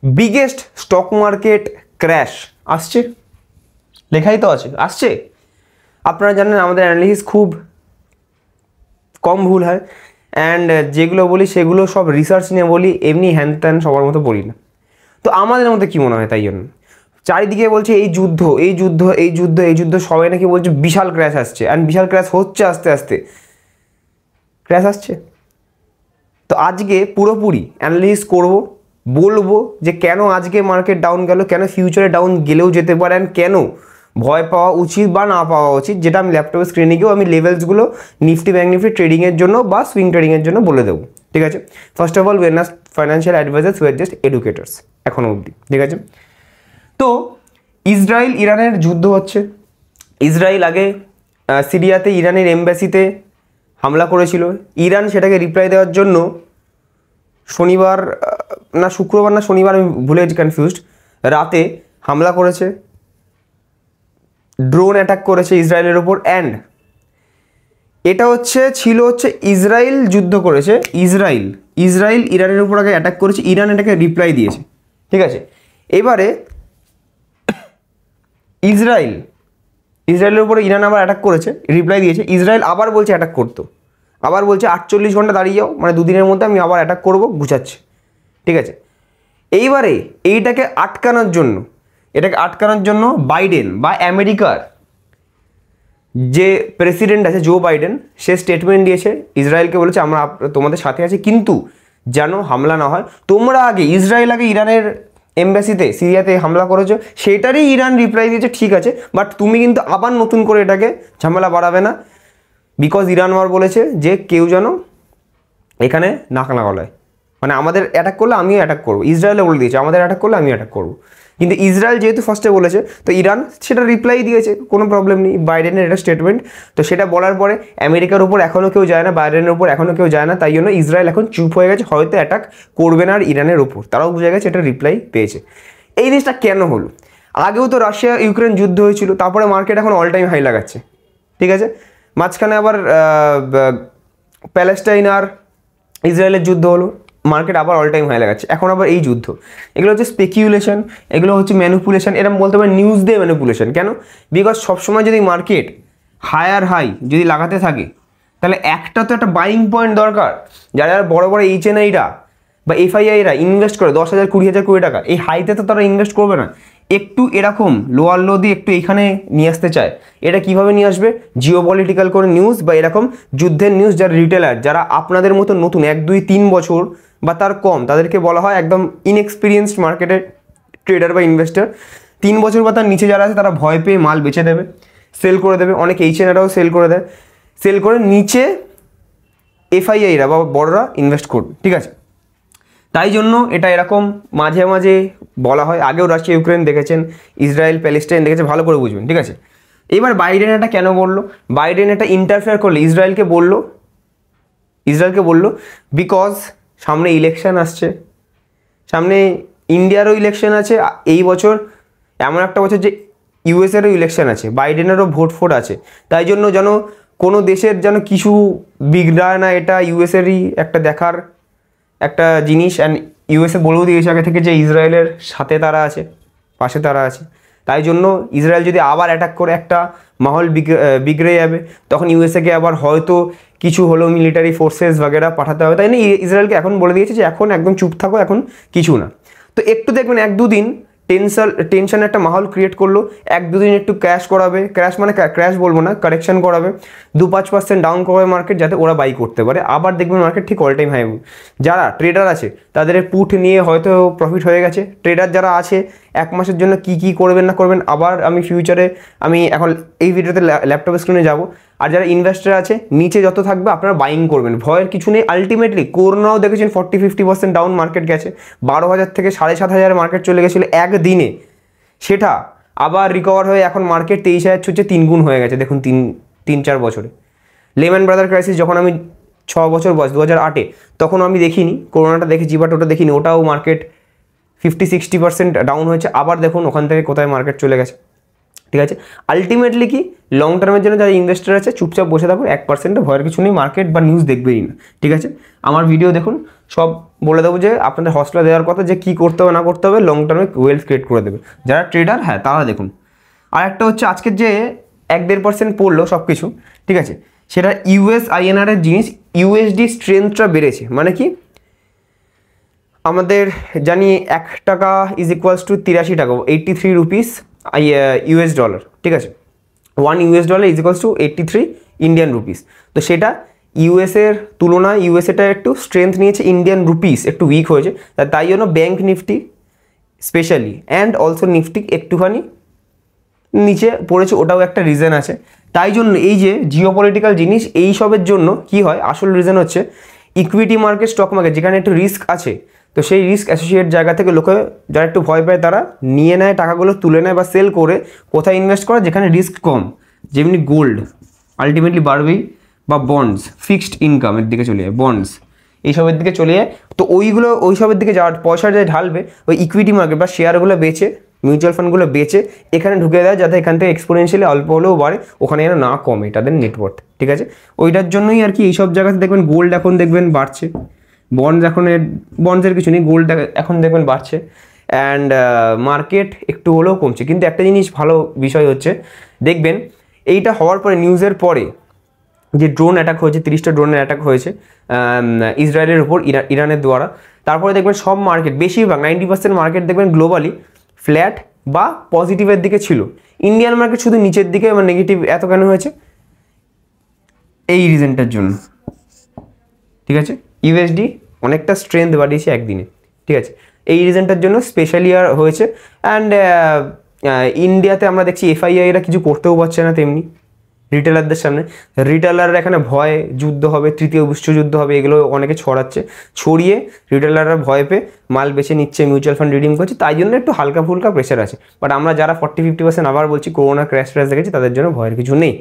Biggest stock market crash আসছে, লেখাই তো আছে আসছে। আপনারা জানেন আমাদের অ্যানালিসিস খুব কম ভুল হয়, অ্যান্ড যেগুলো বলি সেগুলো সব রিসার্চ নিয়ে বলি, এমনি হ্যান ত্যান সবার মতো বলি না। তো আমাদের মধ্যে কী মনে হয়, তাই জন্য চারিদিকে বলছে এই যুদ্ধ এই যুদ্ধ এই যুদ্ধ এই যুদ্ধ, সবাই নাকি বলছে বিশাল ক্র্যাশ আসছে, অ্যান্ড বিশাল ক্র্যাশ হচ্ছে, আস্তে আস্তে ক্র্যাশ আসছে। তো আজকে পুরোপুরি অ্যানালিসিস করব, বলবো যে কেন আজকে মার্কেট ডাউন গেল, কেন ফিউচারে ডাউন গেলেও যেতে পারে, অ্যান্ড কেন ভয় পাওয়া উচিত বা না পাওয়া উচিত, যেটা আমি ল্যাপটপের স্ক্রিনে গিয়েও আমি লেভেলসগুলো নিফটি ব্যাঙ্ক নিফটি ট্রেডিংয়ের জন্য বা সুইং ট্রেডিংয়ের জন্য বলে দেবো। ঠিক আছে, ফার্স্ট অফ অল ওয়ের নাস ফাইন্যান্সিয়াল অ্যাডভাইজার্স, ওয়ের জাস্ট এডুকেটার্স এখনও অবধি। ঠিক আছে, তো ইসরায়েল ইরানের যুদ্ধ হচ্ছে। ইসরায়েল আগে সিরিয়াতে ইরানের এমবাসিতে হামলা করেছিল, ইরান সেটাকে রিপ্লাই দেওয়ার জন্য শনিবার না শুক্রবার না শনিবার, আমি ভুলে গেছি, কনফিউজড, রাতে হামলা করেছে, ড্রোন অ্যাটাক করেছে ইসরায়েলের ওপর। অ্যান্ড এটা ছিল ইসরায়েল যুদ্ধ করেছে, ইসরায়েল ইরানের উপর আগে অ্যাটাক করেছে, ইরান এটাকে রিপ্লাই দিয়েছে। ঠিক আছে, এবারে ইসরায়েলের উপরে ইরান আবার অ্যাটাক করেছে, রিপ্লাই দিয়েছে, ইসরায়েল আবার বলছে অ্যাটাক করতো, আবার বলছে 48 ঘন্টা দাঁড়িয়ে যাও, মানে দুদিনের মধ্যে আমি আবার অ্যাটাক করবো, গুছাচ্ছে। ঠিক আছে, এইবারে এটাকে আটকানোর জন্য বাইডেন বা আমেরিকার যে প্রেসিডেন্ট আছে জো বাইডেন, সে স্টেটমেন্ট দিয়েছে, ইসরায়েলকে বলেছে আমরা তোমাদের সাথে আছি, কিন্তু যেন হামলা না হয়। তোমরা ইসরায়েল আগে ইরানের এমবাসিতে সিরিয়াতে হামলা করেছো, সেটারই ইরান রিপ্লাই দিয়েছে, ঠিক আছে, বাট তুমি কিন্তু আবার নতুন করে এটাকে ঝামেলা বাড়াবে না, বিকজ ইরান আবার বলেছে যে কেউ যেন এখানে নাক না গলায়, মানে আমাদের অ্যাটাক করলে আমিও অ্যাটাক করবো। ইসরায়েলে বলে দিয়েছে আমাদের অ্যাটাক করলে আমি অ্যাটাক করবো, কিন্তু ইসরায়েল যেহেতু ফার্স্টে বলেছে, তো ইরান সেটা রিপ্লাই দিয়েছে, কোনো প্রবলেম নেই, বাইডেনের এটা স্টেটমেন্ট। তো সেটা বলার পরে আমেরিকার উপর এখনও কেউ যায় না, বাইডেনের উপর এখনও কেউ যায় না, তাই জন্য ইসরায়েল এখন চুপ হয়ে গেছে, হয়তো অ্যাটাক করবে না আর ইরানের উপর, তারাও বুঝে গেছে এটা রিপ্লাই পেয়েছে। এই জিনিসটা কেন হলো? আগেও তো রাশিয়া ইউক্রেন যুদ্ধ হয়েছিল, তারপরে মার্কেট এখন অল টাইম হাই লাগাচ্ছে। ঠিক আছে, মাঝখানে আবার প্যালেস্টাইন আর ইসরায়েলের যুদ্ধ হলো, মার্কেট আবার অল টাইম হাই লাগাচ্ছে, এখন আবার এই যুদ্ধ। এগুলো হচ্ছে স্পেকিউলেশন, এগুলো হচ্ছে ম্যানিপুলেশন, এরকম বলতে পারে নিউজ দিয়ে ম্যানিপুলেশন। কেন? বিকজ সবসময় যদি মার্কেট হায়ার হাই যদি লাগাতে থাকে, তাহলে একটা তো একটা বাইং পয়েন্ট দরকার। যারা যারা বড় বড় এইচএনআইরা বা এফআইআইরা ইনভেস্ট করে 10,000 20,000 কোটি টাকা, এই হাইতে তো তারা ইনভেস্ট করবে না, একটু এরকম লোয়ার লো দিয়ে একটু এইখানে নিয়ে আসতে চায়। এটা কিভাবে নিয়ে আসবে? জিওপলিটিক্যাল কোনো নিউজ বা এরকম যুদ্ধের নিউজ। যারা রিটেলার, যারা আপনাদের মতো নতুন 1 2 3 বছর বা তার কম, তাদেরকে বলা হয় একদম ইনএক্সপিরিয়েন্সড মার্কেটের ট্রেডার বা ইনভেস্টার। 3 বছর বা তার নিচে যারা আছে তারা ভয় পেয়ে মাল বেচে দেবে, সেল করে দেবে। অনেক এইচএনআইরাও সেল করে দেয়, সেল করে নিচে এফআইআইরা বা বড়রা ইনভেস্ট করবে। ঠিক আছে, তাই জন্য এটা এরকম মাঝে মাঝে বলা হয়। আগেও রাশিয়া ইউক্রেন দেখেছেন, ইসরায়েল প্যালেস্টাইন দেখেছেন, ভালো করে বুঝবেন। ঠিক আছে, এবার বাইডেন এটা কেন বললো? বাইডেন এটা ইন্টারফেয়ার করলো, ইসরায়েলকে বললো বিকজ সামনে ইলেকশন আসছে, সামনে ইন্ডিয়ারও ইলেকশন আছে, এই বছর এমন একটা বছর যে ইউএসএরও ইলেকশন আছে, বাইডেনেরও ভোট আছে। তাই জন্য যেন কোনো দেশের যেন কিছু বিগড়ায় না, এটা ইউএসএরই একটা দেখার একটা জিনিস। অ্যান্ড ইউএসএ বলেও দিয়েছে আগে থেকে যে ইসরায়েলের সাথে তারা আছে, পাশে তারা আছে। তাই জন্য ইসরায়েল যদি আবার অ্যাটাক করে একটা মাহল বিগড়ে যাবে, তখন ইউএসএকে আবার হয়তো কিছু হলো মিলিটারি ফোর্সেস বাগেরা পাঠাতে হবে। তাই না ইসরায়েলকে এখন বলে দিয়েছে যে এখন একদম চুপ থাকো, এখন কিছু না। তো একটু দেখবেন 1 2 দিন টেনশন একটা মাহল ক্রিয়েট করলো, 1 2 দিন একটু ক্র্যাশ করাবে, ক্র্যাশ মানে ক্র্যাশ বলবো না, কারেকশন করাবে, 2-5% ডাউন করবে মার্কেট, যাতে ওরা বাই করতে পারে। আবার দেখবেন মার্কেট ঠিক অল টাইম হাই। যারা ট্রেডার আছে তাদের পুট নিয়ে হয়তো প্রফিট হয়ে গেছে। ট্রেডার যারা আছে 1 মাসের জন্য কি করবেন না করবেন, আবার আমি ফিউচারে আমি এখন এই ভিডিওতে ল্যাপটপ স্ক্রিনে যাব। আর যারা ইনভেস্টার আছে নিচে যত থাকবে আপনারা বাইং করবেন, ভয়ের কিছু নেই। আলটিমেটলি করোনাও দেখেছেন 40-50% ডাউন মার্কেট গেছে, 12,000 থেকে 7,500 মার্কেট চলে গেছিলো একদিনে, সেটা আবার রিকভার হয়ে এখন মার্কেট 23,000 ছুঁচে 3 গুণ হয়ে গেছে। দেখুন 3-4 বছরে। লেমন ব্রাদার ক্রাইসিস যখন আমি 6 বছর বয়স 2008-এ, তখন আমি দেখিনি, করোনাটা দেখেছি, বাট ওটা দেখিনি, ওটাও মার্কেট 50-60% ডাউন হয়েছে। আবার দেখুন ওখান থেকে কোথায় মার্কেট চলে গেছে। ঠিক আছে, আলটিমেটলি কি লং টার্মের জন্য যারা ইনভেস্টার আছে চুপচাপ বসে থাকুন, 1% ভয়ের কিছু নেই, মার্কেট বা নিউজ দেখবেই না। ঠিক আছে, আমার ভিডিও দেখুন, সব বলে দেবো যে আপনাদের হসলা দেওয়ার কথা, যে কী করতে হবে না করতে হবে, লং টার্মে ওয়েলথ ক্রিয়েট করে দেবে যারা ট্রেডার। হ্যাঁ, তারা দেখুন। আর একটা হচ্ছে আজকের যে 1-1.5% পড়লো সব কিছু, ঠিক আছে, সেটা ইউএস আইএনআর এর জিনিস। ইউএসডি স্ট্রেংথটা বেড়েছে, মানে কি আমাদের জানি 1 টাকা ইজ ইকুয়ালস টু 83 টাকা, 83 রুপিস ইউএস ডলার, ঠিক আছে। 1 US dollar is equals to 83 Indian rupees. তো সেটা ইউএসের তুলনায় ইউএসএটা একটু স্ট্রেংথ নিয়েছে, ইন্ডিয়ান রুপিস একটু উইক হয়েছে, তাই জন্য bank Nifty specially and also Nifty একটুখানি নিচে পড়েছে, ওটাও একটা রিজন আছে। তাই জন্য এই যে জিওপলিটিক্যাল জিনিস, এই সবের জন্য কি হয়, আসল রিজন হচ্ছে ইকুইটি মার্কেট, স্টক মার্কেট, যেখানে একটু রিস্ক আছে, তো সেই রিস্ক অ্যাসোসিয়েট জায়গা থেকে লোকে যারা একটু ভয় পায় তারা নিয়ে নেয়, টাকাগুলো তুলে নেয় বা সেল করে কোথায় ইনভেস্ট করে যেখানে রিস্ক কম, যেমনি গোল্ড আলটিমেটলি বাড়বেই, বা বন্ডস, ফিক্সড ইনকামের দিকে চলে যায়, বন্ডস এইসবের দিকে চলে যায়। তো ওই সবের দিকে যাওয়ার পয়সা যে ঢালবে ওই ইকুইটি মার্কেট বা শেয়ারগুলো বেচে, মিউচুয়াল ফান্ডগুলো বেচে এখানে ঢুকে দেয়, যাতে এখান থেকে এক্সপোনেনশিয়ালি অল্প হলেও বাড়ে, ওখানে যেন না কমে তাদের নেটওয়ার্থ, ঠিক আছে। ওইটার জন্যই আর কি এইসব জায়গাতে দেখবেন গোল্ড এখন দেখবেন বাড়ছে, বন্ডসের কিছু নেই, গোল্ড এখন দেখবেন বাড়ছে, অ্যান্ড মার্কেট একটু হলেও কমছে। কিন্তু একটা জিনিস ভালো বিষয় হচ্ছে, দেখবেন এইটা হওয়ার পরে, নিউজের পরে যে ড্রোন অ্যাটাক হয়েছে, 30টা ড্রোনের অ্যাটাক হয়েছে ইসরায়েলের উপর ইরানের দ্বারা, তারপরে দেখবেন সব মার্কেট, বেশিরভাগ 90% মার্কেট দেখবেন গ্লোবালি ফ্ল্যাট বা পজিটিভের দিকে ছিল। ইন্ডিয়ান মার্কেট শুধু নিচের দিকে বা নেগেটিভ এত কেন হয়েছে, এই রিজনটার জন্য, ঠিক আছে। ইউএসডি অনেকটা স্ট্রেংথ বাড়িয়েছে একদিনে, ঠিক আছে, এই রিজনটার জন্য স্পেশালি আর হয়েছে। অ্যান্ড ইন্ডিয়াতে আমরা দেখছি এফআইআইরা কিছু করতেও পারছে না তেমনি রিটেলারদের সামনে। রিটেলাররা এখানে ভয়, যুদ্ধ হবে, তৃতীয় বিশ্বযুদ্ধ হবে, এগুলো অনেকে ছড়িয়ে রিটেলাররা ভয় পেয়ে মাল বেছে নিচ্ছে, মিউচুয়াল ফান্ড রিডিম করছে, তাই জন্য একটু হালকা ফুলকা প্রেশার আছে। বাট আমরা যারা 40-50% আবার বলছি করোনা ক্র্যাশ দেখেছি, তাদের জন্য ভয়ের কিছু নেই।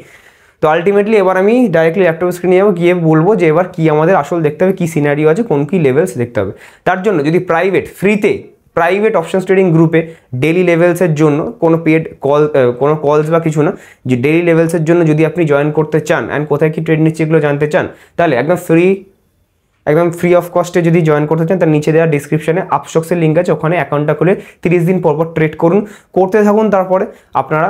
তো আলটিমেটলি এবার আমি ডাইরেক্টলি ল্যাপটপ স্ক্রিনে যাবো, গিয়ে বলবো যে এবার কী আমাদের আসল দেখতে হবে, কী সিনারিও আছে, কোন কী লেভেলস দেখতে হবে। তার জন্য যদি প্রাইভেট অপশনস ট্রেডিং গ্রুপে ডেলি লেভেলসের জন্য কোনো পেড কলস বা কিছু না, যে ডেলি লেভেলসের জন্য যদি আপনি জয়েন করতে চান অ্যান্ড কোথায় কী ট্রেড নিচ্ছে এগুলো জানতে চান, তাহলে একদম ফ্রি অফ কস্টে যদি জয়েন করতে চান, তার নিচে দেওয়া ডিসক্রিপশনে আপস্টক্সের লিঙ্ক আছে, ওখানে অ্যাকাউন্টটা খুলে 30 দিন পর ট্রেড করতে থাকুন। তারপরে আপনারা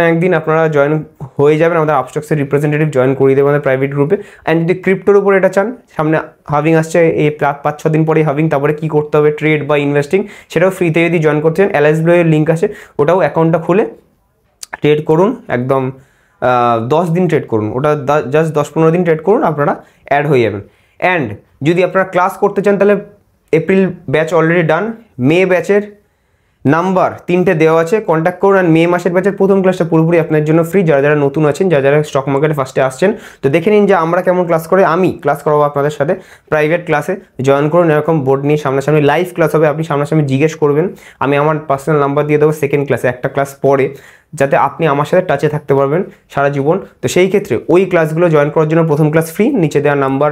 একদিন আপনারা জয়েন হয়ে যাবেন, আমাদের আপস্টক্সের রিপ্রেজেন্টেটিভ জয়েন করিয়ে দেবেন আমাদের প্রাইভেট গ্রুপে। অ্যান্ড যদি ক্রিপ্টোর উপর এটা চান, সামনে হাভিং আসছে, এই 5-6 দিন পরেই হাভিং, তারপরে কী করতে হবে ট্রেড বা ইনভেস্টিং, সেটাও ফ্রিতে যদি জয়েন করতে চান, এলআইএস ব্লুয়ের লিঙ্ক আছে, ওটাও অ্যাকাউন্টটা খুলে ট্রেড করুন, একদম 10 দিন ট্রেড করুন, ওটা জাস্ট 10-15 দিন ট্রেড করুন, আপনারা অ্যাড হয়ে যাবেন। অ্যান্ড যদি আপনারা ক্লাস করতে চান, তাহলে এপ্রিল ব্যাচ অলরেডি ডান, মে ব্যাচের নাম্বার 3টে দেওয়া আছে, কন্ট্যাক্ট করুন। অ্যান্ড মে মাসের ব্যাচের প্রথম ক্লাসটা পুরোপুরি আপনার জন্য ফ্রি, যারা নতুন আছেন, যারা স্টক মার্কেটে ফার্স্টে আসছেন, তো দেখে নিন যে আমরা কেমন ক্লাস করে, আমি ক্লাস করাবো আপনাদের সাথে প্রাইভেট ক্লাসে, জয়েন করুন। এরকম বোর্ড নিয়ে সামনাসামনি লাইভ ক্লাস হবে, আপনি সামনাসামনি জিজ্ঞেস করবেন, আমি আমার পার্সোনাল নাম্বার দিয়ে দেবো সেকেন্ড ক্লাসে, একটা ক্লাস পরে, যাতে আপনি আমার সাথে টাচে থাকতে পারবেন সারা জীবন। তো সেই ক্ষেত্রে ওই ক্লাসগুলো জয়েন করার জন্য প্রথম ক্লাস ফ্রি, নিচে দেওয়া নাম্বার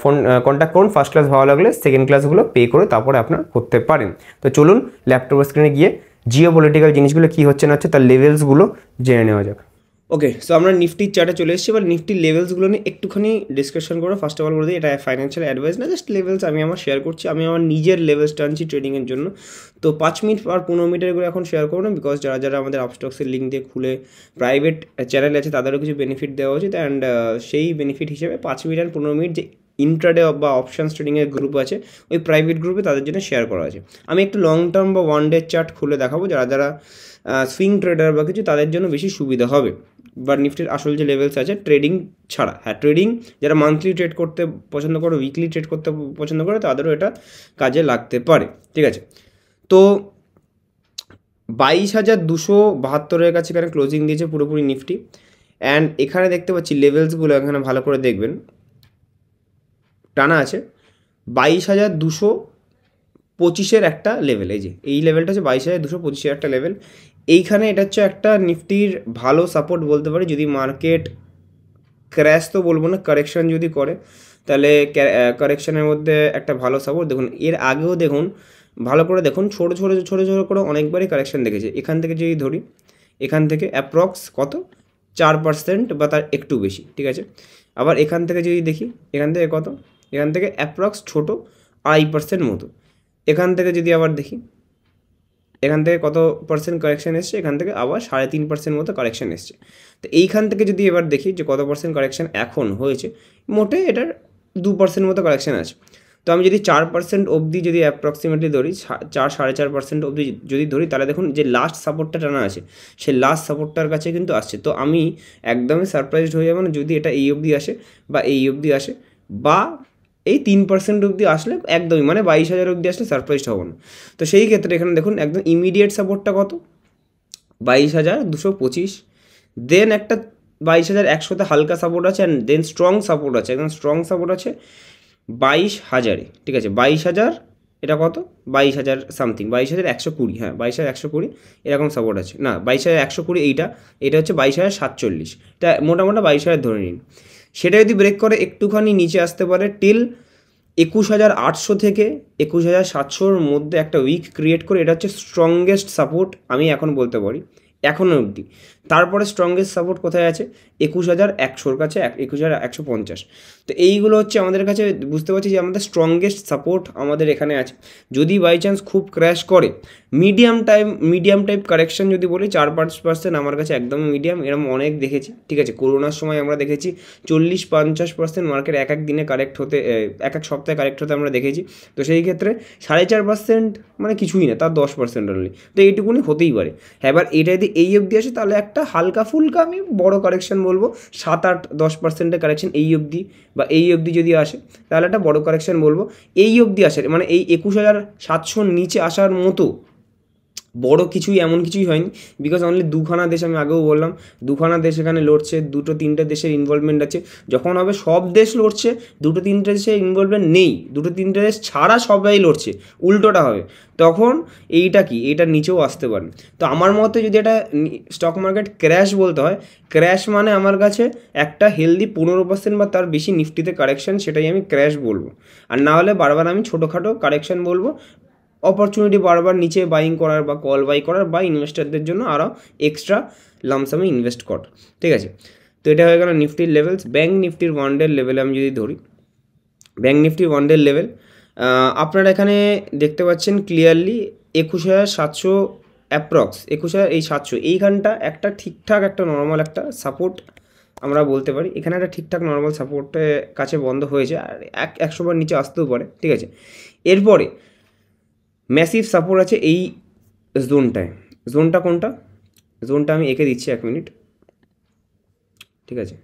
ফোন কন্ট্যাক্ট করুন, ফার্স্ট ক্লাস ভালো লাগলে সেকেন্ড ক্লাসগুলো পে করে তারপরে আপনার করতে পারেন। তো চলুন ল্যাপটপ স্ক্রিনে গিয়ে জিওপলিটিক্যাল জিনিসগুলো কী হচ্ছে না হচ্ছে তার লেভেলসগুলো জেনে নেওয়া যাক। ওকে, সো আমরা নিফটির চার্টে চলে এসেছি, এবার নিফটির লেভেলসগুলো নিয়ে একটুখানি ডিসকাশন করো। ফার্স্ট অফ অল বলে দিই, এটা ফাইন্যান্সিয়াল অ্যাডভাইস না, জাস্ট লেভেলস আমি আমার শেয়ার করছি, আমি আমার নিজের লেভেলস টানছি ট্রেডিংয়ের জন্য। তো 5 মিনিট আর 15 মিনিটের করে এখন শেয়ার করবো না, বিকজ যারা আমাদের আপস্টক্সের লিঙ্ক দিয়ে খুলে প্রাইভেট চ্যানেল আছে, তাদেরও কিছু বেনিফিট দেওয়া উচিত। অ্যান্ড সেই বেনিফিট হিসেবে 5 মিনিট আর 15 মিনিট যে ইন্ট্রাডে বা অপশানস ট্রেডিংয়ের গ্রুপ আছে, ওই প্রাইভেট গ্রুপে তাদের জন্য শেয়ার করা আছে। আমি একটু লং টার্ম বা 1 ডে চার্ট খুলে দেখাবো, যারা সুইং ট্রেডার বা কিছু, তাদের জন্য বেশি সুবিধা হবে। বা নিফটির আসল যে লেভেলস আছে ট্রেডিং ছাড়া, হ্যাঁ ট্রেডিং যারা মান্থলি ট্রেড করতে পছন্দ করে, উইকলি ট্রেড করতে পছন্দ করে, তাদেরও এটা কাজে লাগতে পারে, ঠিক আছে। তো 22,272 কাছে এখানে ক্লোজিং দিয়েছে পুরোপুরি নিফটি। অ্যান্ড এখানে দেখতে পাচ্ছি লেভেলসগুলো, এখানে ভালো করে দেখবেন, টানা আছে 22,225 একটা লেভেল, এই লেভেলটা হচ্ছে 22,225 একটা লেভেল। এইখানে এটা হচ্ছে একটা নিফটির ভালো সাপোর্ট বলতে পারি, যদি মার্কেট ক্র্যাশ তো বলবো না, কারেকশান যদি করে, তাহলে কারেকশানের মধ্যে একটা ভালো সাপোর্ট। দেখুন এর আগেও দেখুন, ভালো করে দেখুন, ছোটো করে অনেকবারই কারেকশান দেখেছে। এখান থেকে যদি ধরি, এখান থেকে অ্যাপ্রক্স কত 4% বা তার একটু বেশি, ঠিক আছে। আবার এখান থেকে যদি দেখি, এখান থেকে কত, এখান থেকে অ্যাপ্রক্স ছোটো 2.5% মতো। এখান থেকে যদি আবার দেখি, এখান থেকে কত পার্সেন্ট কারেকশান এসছে, এখান থেকে আবার 3.5% মতো কারেকশান এসছে। তো এইখান থেকে যদি এবার দেখি যে কত পার্সেন্ট কারেকশান এখন হয়েছে, মোটে এটার 2% মতো কারেকশান আছে। তো আমি যদি 4% অবধি যদি অ্যাপ্রক্সিমেটলি ধরি, 4-4.5% অবধি যদি ধরি, তাহলে দেখুন যে লাস্ট সাপোর্টটা টানা আছে, সেই লাস্ট সাপোর্টটার কাছে কিন্তু আসছে। তো আমি একদমই সারপ্রাইজড হয়ে যাবো না যদি এটা এই অবধি আসে বা এই অবধি আসে, বা এই 3% অবধি আসলে একদমই, মানে 22,000 অবধি আসলে সারপ্রাইজড হবো না। তো সেই ক্ষেত্রে এখানে দেখুন একদম ইমিডিয়েট সাপোর্টটা কত, 22,225, দেন একটা 22,100তে হালকা সাপোর্ট আছে, অ্যান্ড দেন স্ট্রং সাপোর্ট আছে, একদম স্ট্রং সাপোর্ট আছে 22,000-এ, ঠিক আছে। 22,000, এটা কত, 22,000 সামথিং, 22,120, হ্যাঁ 22,120 এরকম সাপোর্ট আছে, না 22,120, এটা হচ্ছে 22,047, এটা মোটামুটি 22,000 ধরে নিন। সেটা যদি ব্রেক করে একটুখানি নিচে আসতে পারে টিল 21,800 থেকে 21,700-র মধ্যে একটা উইক ক্রিয়েট করে, এটা হচ্ছে স্ট্রংগেস্ট সাপোর্ট আমি এখন বলতে পারি এখনও অবধি। তারপরে স্ট্রংগেস্ট সাপোর্ট কোথায় আছে, 21,100-র কাছে, 21,150। তো এইগুলো হচ্ছে আমাদের কাছে, বুঝতে পারছি যে আমাদের স্ট্রংগেস্ট সাপোর্ট আমাদের এখানে আছে। যদি বাই চান্স খুব ক্র্যাশ করে, মিডিয়াম টাইপ কারেকশন যদি বলি 4-5% আমার কাছে একদমই মিডিয়াম, এরকম অনেক দেখেছি, ঠিক আছে। করোনার সময় আমরা দেখেছি 40-50% মার্কেট এক এক দিনে কারেক্ট হতে, এক এক সপ্তাহে কারেক্ট হতে আমরা দেখেছি। তো সেই ক্ষেত্রে 4.5% মানে কিছুই না, তার 10% অনলি, তো এইটুকুনি হতেই পারে। হ্যাঁ, এবার এটা যদি এই অবধি আসে তাহলে একটা হালকা ফুলকা আমি বড় কারেকশন বলবো, 7-8-10%-এর কারেকশন এই অবধি, বা এই অবধি যদি আসে তাহলে একটা বড় কারেকশন বলবো। এই অবধি আসে মানে এই 21,700-র নিচে আসার মতো বড় কিছুই, এমন কিছুই হয়নি, বিকজ অনলি দুখানা দেশ, আমি আগেও বললাম দুখানা দেশ এখানে লড়ছে, 2-3টে দেশের ইনভলভমেন্ট আছে। যখন হবে সব দেশ লড়ছে, 2-3টে দেশের ইনভলভমেন্ট নেই, 2-3টে দেশ ছাড়া সবাই লড়ছে, উল্টোটা হবে, তখন এইটা কি, এইটার নিচেও আসতে পারে। তো আমার মতে যদি এটা স্টক মার্কেট ক্র্যাশ বলতে হয়, ক্র্যাশ মানে আমার কাছে একটা হেলদি 15% বা তার বেশি নিফটিতে কারেকশন, সেটাই আমি ক্র্যাশ বলবো। আর না হলে বারবার আমি ছোটোখাটো কারেকশন বলবো, অপরচুনিটি বারবার নিচে বাইং করার বা কল বাই করার, বা ইনভেস্টারদের জন্য আরও এক্সট্রা লামসামে ইনভেস্ট কর, ঠিক আছে। তো এটা হয়ে গেল নিফটির লেভেলস। ব্যাঙ্ক নিফটির 1 ডে লেভেলে আমি যদি ধরি, ব্যাঙ্ক নিফটির 1 ডে লেভেল আপনারা এখানে দেখতে পাচ্ছেন ক্লিয়ারলি 21,700 অ্যাপ্রক্স, 21,700, এইখানটা একটা ঠিকঠাক একটা নর্মাল একটা সাপোর্ট আমরা বলতে পারি। এখানে একটা ঠিকঠাক নর্মাল সাপোর্টের কাছে বন্ধ হয়েছে, আর 100 বার নিচে আসতেও পারে, ঠিক আছে। এরপরে ম্যাসিভ সাপোর্ট আছে এই জোনটায়। জোনটা কোনটা, জোনটা আমি এঁকে দিচ্ছি 1 মিনিট, ঠিক আছে।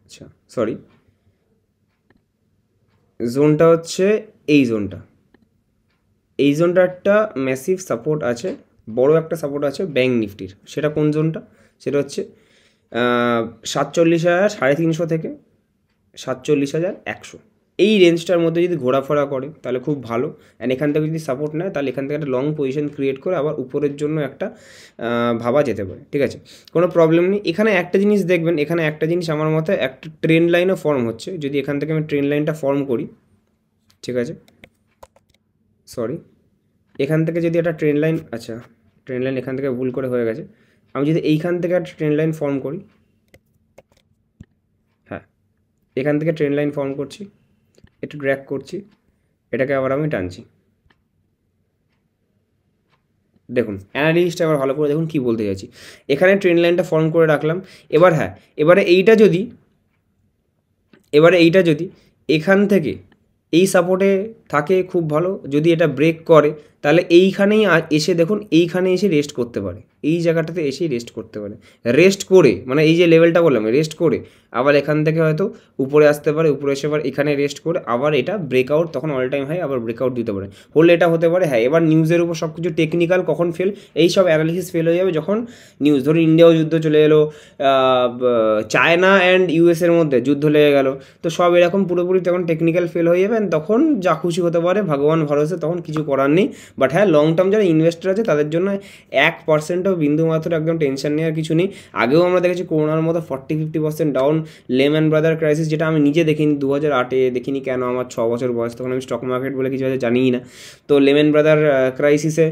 আচ্ছা সরি, জোনটা হচ্ছে এই জোনটা, এই জোনটা একটা ম্যাসিভ সাপোর্ট আছে, বড় একটা সাপোর্ট আছে ব্যাঙ্ক নিফটির। সেটা কোন জোনটা, সেটা হচ্ছে 47,350 থেকে 47,100, এই রেঞ্জটার মধ্যে যদি ঘোরাফেরা করে তাহলে খুব ভালো। অ্যান্ড এখান থেকে যদি সাপোর্ট নেয় তাহলে এখান থেকে একটা লং পজিশন ক্রিয়েট করে আবার উপরের জন্য একটা ভাবা যেতে পারে, ঠিক আছে, কোনো প্রবলেম নেই। এখানে একটা জিনিস দেখবেন, এখানে একটা জিনিস আমার মতে একটা ট্রেন্ড লাইনও ফর্ম হচ্ছে। যদি এখান থেকে আমি ট্রেন্ড লাইনটা ফর্ম করি, ঠিক আছে, সরি, এখান থেকে যদি একটা ট্রেন্ড লাইন, আচ্ছা ট্রেন্ড লাইন এখান থেকে ভুল করে হয়ে গেছে, আমি যদি এইখান থেকে একটা ট্রেন্ড লাইন ফর্ম করি, হ্যাঁ এখান থেকে ট্রেন্ড লাইন ফর্ম করছি, একটু ড্র্যাগ করছি, এটাকে আবার আমি টানছি, দেখুন অ্যানালিস্টটা আবার ভালো করে দেখুন কী বলতে চাইছি। এখানে ট্রেন্ড লাইনটা ফর্ম করে রাখলাম। এবার হ্যাঁ, এবারে এইটা যদি এখান থেকে এই সাপোর্টে থাকে খুব ভালো, যদি এটা ব্রেক করে তাহলে এইখানেই এসে দেখুন, এইখানে এসে রেস্ট করতে পারে, এই জায়গাটাতে এসেই রেস্ট করতে পারে। রেস্ট করে মানে এই যে লেভেলটা বললাম, রেস্ট করে আবার এখান থেকে হয়তো উপরে আসতে পারে, উপরে এসে আবার এখানে রেস্ট করে আবার এটা ব্রেকআউট, তখন অল টাইম হাই আবার ব্রেকআউট দিতে পারে, হলে এটা হতে পারে। হ্যাঁ, এবার নিউজের উপর সব কিছু টেকনিক্যাল কখন ফেল, এই সব অ্যানালিসিস ফেল হয়ে যাবে যখন নিউজ, ধরুন ইন্ডিয়াও যুদ্ধ চলে এলো, চায়না অ্যান্ড ইউএসের মধ্যে যুদ্ধ লেগে গেল, তো সব এরকম পুরোপুরি তখন টেকনিক্যাল ফেল হয়ে যাবে, তখন যা খুশি হতে পারে, ভগবান ভরসে, তখন কিছু করার নেই। বাট হ্যাঁ, লং টার্ম যারা ইনভেস্টার আছে তাদের জন্য 1%ও বিন্দু মাত্র একদম টেনশন নেওয়ার কিছু নেই। আগেও আমরা দেখেছি করোনার মতো 40-50% ডাউন, লেম্যান ব্রাদার ক্রাইসিস, যেটা আমি নিজে দেখিনি 2008-এ, দেখিনি কেন, আমার 6 বছর বয়স, তখন আমি স্টক মার্কেট বলে কিছু হয়তো জানিই না। তো লেম্যান ব্রাদার ক্রাইসিসে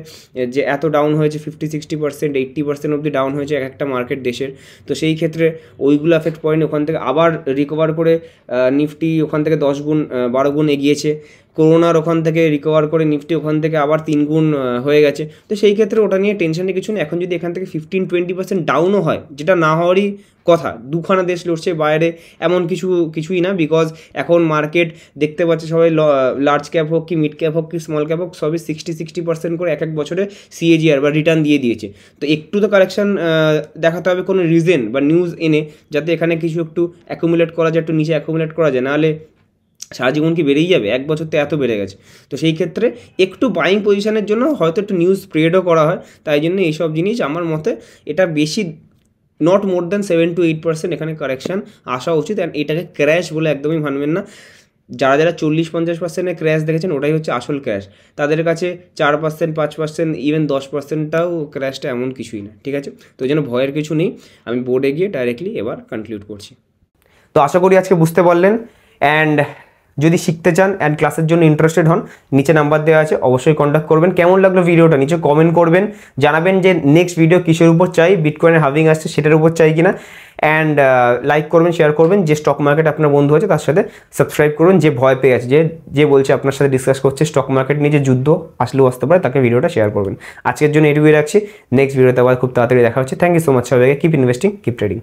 যে এত ডাউন হয়েছে, 50-60%, 80% অবধি ডাউন হয়েছে এক একটা মার্কেট দেশের। তো সেই ক্ষেত্রে ওইগুলো এফেক্ট পড়েনি, ওখান থেকে আবার রিকভার করে নিফটি ওখান থেকে 10 গুণ 12 গুণ এগিয়েছে। করোনার ওখান থেকে রিকভার করে নিফটি ওখান থেকে আবার 3 গুণ হয়ে গেছে। তো সেই ক্ষেত্রে ওটা নিয়ে টেনশনের কিছু নেই। এখন যদি এখান থেকে 15-20% ডাউনও হয়, যেটা না হওয়ারই কথা, দুখানা দেশ লড়ছে বাইরে, এমন কিছুই না। বিকজ এখন মার্কেট দেখতে পাচ্ছে সবাই, লার্জ ক্যাপ হোক কি মিড ক্যাপ হোক কি স্মল ক্যাপ হোক, সবই 60% করে এক বছরে সিএজিআর বা রিটার্ন দিয়ে দিয়েছে। তো একটু তো কারেকশান দেখাতে হবে, কোনো রিজন বা নিউজ এনে, যাতে এখানে কিছু একটু অ্যাকুমুলেট করা যায়, একটু নিচে অ্যাকুমুলেট করা যায়, নাহলে সারা জীবন কি বেড়েই যাবে? এক বছর তো এত বেড়ে গেছে। তো সেই ক্ষেত্রে একটু বাইং পজিশনের জন্য হয়তো একটু নিউজ স্প্রেডও করা হয়, তাই জন্য এইসব জিনিস আমার মতে এটা বেশি, নট মোর দ্যান 7-8% এখানে কারেকশান আসা উচিত। অ্যান্ড এটাকে ক্র্যাশ বলে একদমই ভাববেন না। যারা 40-50%-এর ক্র্যাশ দেখেছেন, ওটাই হচ্ছে আসল ক্র্যাশ। তাদের কাছে 4%, 5%, ইভেন 10%টাও ক্র্যাশটা এমন কিছুই না, ঠিক আছে? তো ওই জন্য ভয়ের কিছু নেই। আমি বোর্ডে গিয়ে ডাইরেক্টলি এবার কনক্লুড করছি। তো আশা করি আজকে বুঝতে পারলেন। অ্যান্ড যদি শিখতে চান অ্যান্ড ক্লাসের জন্য ইন্টারেস্টেড হন, নিচে নাম্বার দেওয়া আছে, অবশ্যই কন্ট্যাক্ট করবেন। কেমন লাগলো ভিডিওটা নিচে কমেন্ট করবেন, জানাবেন যে নেক্সট ভিডিও কিসের উপর চাই, বিটকয়েনের হাভিং আসছে সেটার উপর চাই কিনা। অ্যান্ড লাইক করবেন, শেয়ার করবেন। যে স্টক মার্কেট আপনার বন্ধু আছে তার সাথে সাবস্ক্রাইব করুন। যে ভয় পেয়ে আছে, যে বলছে আপনার সাথে ডিসকাস করছে স্টক মার্কেট নিয়ে, যে যুদ্ধ আসলেও আসতে পারে, তাকে ভিডিওটা শেয়ার করবেন। আজকের জন্য এটুকুই রাখছি। নেক্সট ভিডিওতে আবার খুব তাড়াতাড়ি দেখা হচ্ছে। থ্যাংক ইউ সো মাচ সবাইকে। Keep investing, keep trading.